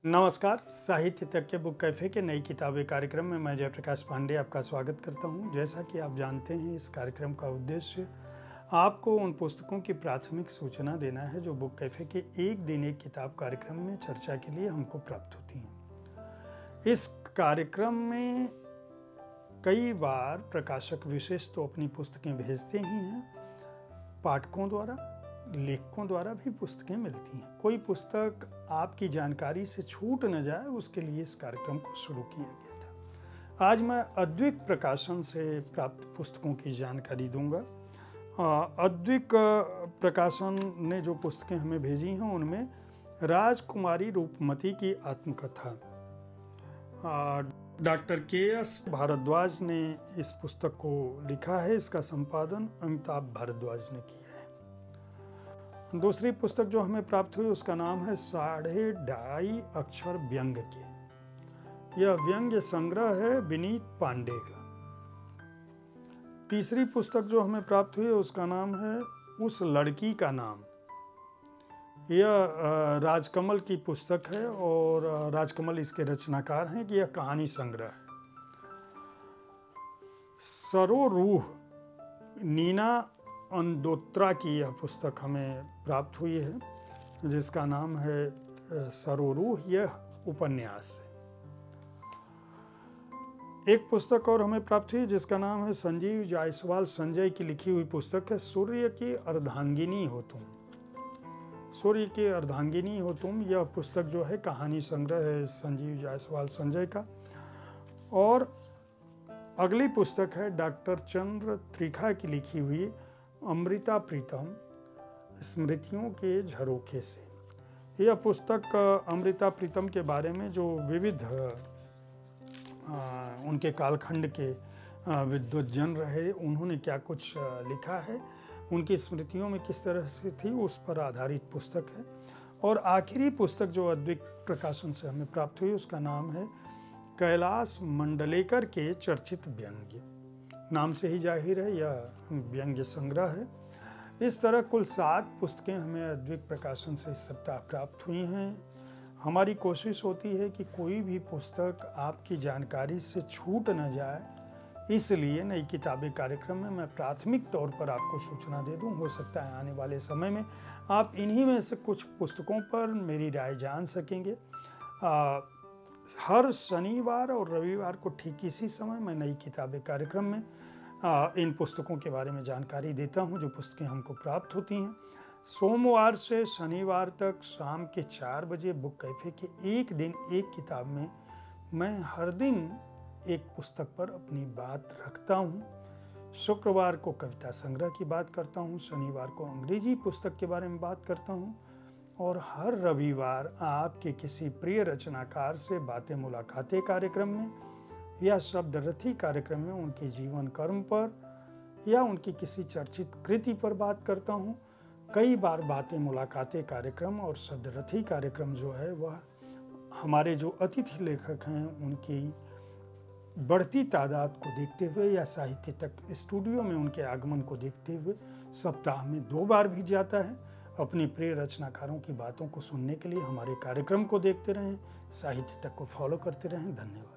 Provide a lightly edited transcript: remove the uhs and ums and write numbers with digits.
नमस्कार। साहित्य तक के बुक कैफ़े के नई किताबें कार्यक्रम में मैं जयप्रकाश पांडे आपका स्वागत करता हूं। जैसा कि आप जानते हैं, इस कार्यक्रम का उद्देश्य आपको उन पुस्तकों की प्राथमिक सूचना देना है जो बुक कैफ़े के एक दिन एक किताब कार्यक्रम में चर्चा के लिए हमको प्राप्त होती हैं। इस कार्यक्रम में कई बार प्रकाशक विशेष तो अपनी पुस्तकें भेजते ही हैं, पाठकों द्वारा, लेखकों द्वारा भी पुस्तकें मिलती हैं। कोई पुस्तक आपकी जानकारी से छूट न जाए, उसके लिए इस कार्यक्रम को शुरू किया गया था। आज मैं अद्विक प्रकाशन से प्राप्त पुस्तकों की जानकारी दूंगा। अद्विक प्रकाशन ने जो पुस्तकें हमें भेजी हैं उनमें राजकुमारी रूपमती की आत्मकथा, डॉक्टर के.एस. भारद्वाज ने इस पुस्तक को लिखा है। इसका संपादन अमिताभ भारद्वाज ने किया है। दूसरी पुस्तक जो हमें प्राप्त हुई उसका नाम है 2.5 अक्षर व्यंग के। यह व्यंग्य संग्रह है विनीत पांडे का। तीसरी पुस्तक जो हमें प्राप्त हुई उसका नाम है उस लड़की का नाम। यह राजकमल की पुस्तक है और राजकमल इसके रचनाकार हैं कि यह कहानी संग्रह है। सरोरूह नीना अंदोत्रा की यह पुस्तक हमें प्राप्त हुई है, जिसका नाम है सरोरूह। यह उपन्यास है। एक पुस्तक और हमें प्राप्त हुई जिसका नाम है संजीव जायसवाल संजय की लिखी हुई पुस्तक है सूर्य की अर्धांगिनी हो तुम। सूर्य की अर्धांगिनी हो तुम, यह पुस्तक जो है कहानी संग्रह है संजीव जायसवाल संजय का। और अगली पुस्तक है डॉक्टर चंद्र त्रिखा की लिखी हुई अमृता प्रीतम स्मृतियों के झरोखे से। यह पुस्तक अमृता प्रीतम के बारे में जो विविध उनके कालखंड के विद्वज्जन रहे, उन्होंने क्या कुछ लिखा है, उनकी स्मृतियों में किस तरह से थी, उस पर आधारित पुस्तक है। और आखिरी पुस्तक जो अद्विक प्रकाशन से हमें प्राप्त हुई उसका नाम है कैलाश मंडलेकर के चर्चित व्यंग्य। नाम से ही जाहिर है यह व्यंग्य संग्रह है। इस तरह कुल 7 पुस्तकें हमें अद्विक प्रकाशन से इस सप्ताह प्राप्त हुई हैं। हमारी कोशिश होती है कि कोई भी पुस्तक आपकी जानकारी से छूट न जाए, इसलिए नई किताबें कार्यक्रम में मैं प्राथमिक तौर पर आपको सूचना दे दूं। हो सकता है आने वाले समय में आप इन्हीं में से कुछ पुस्तकों पर मेरी राय जान सकेंगे। हर शनिवार और रविवार को ठीक इसी समय मैं नई किताबें कार्यक्रम में इन पुस्तकों के बारे में जानकारी देता हूं जो पुस्तकें हमको प्राप्त होती हैं। सोमवार से शनिवार तक शाम के 4 बजे बुक कैफ़े के एक दिन एक किताब में मैं हर दिन एक पुस्तक पर अपनी बात रखता हूं। शुक्रवार को कविता संग्रह की बात करता हूं, शनिवार को अंग्रेजी पुस्तक के बारे में बात करता हूं और हर रविवार आपके किसी प्रिय रचनाकार से बातें मुलाकातें कार्यक्रम में या शब्द रथी कार्यक्रम में उनके जीवन कर्म पर या उनकी किसी चर्चित कृति पर बात करता हूँ। कई बार बातें मुलाकातें कार्यक्रम और शब्द रथी कार्यक्रम जो है वह हमारे जो अतिथि लेखक हैं उनकी बढ़ती तादाद को देखते हुए या साहित्य तक स्टूडियो में उनके आगमन को देखते हुए सप्ताह में 2 बार भी जाता है। अपनी प्रिय रचनाकारों की बातों को सुनने के लिए हमारे कार्यक्रम को देखते रहें, साहित्य तक को फॉलो करते रहें। धन्यवाद।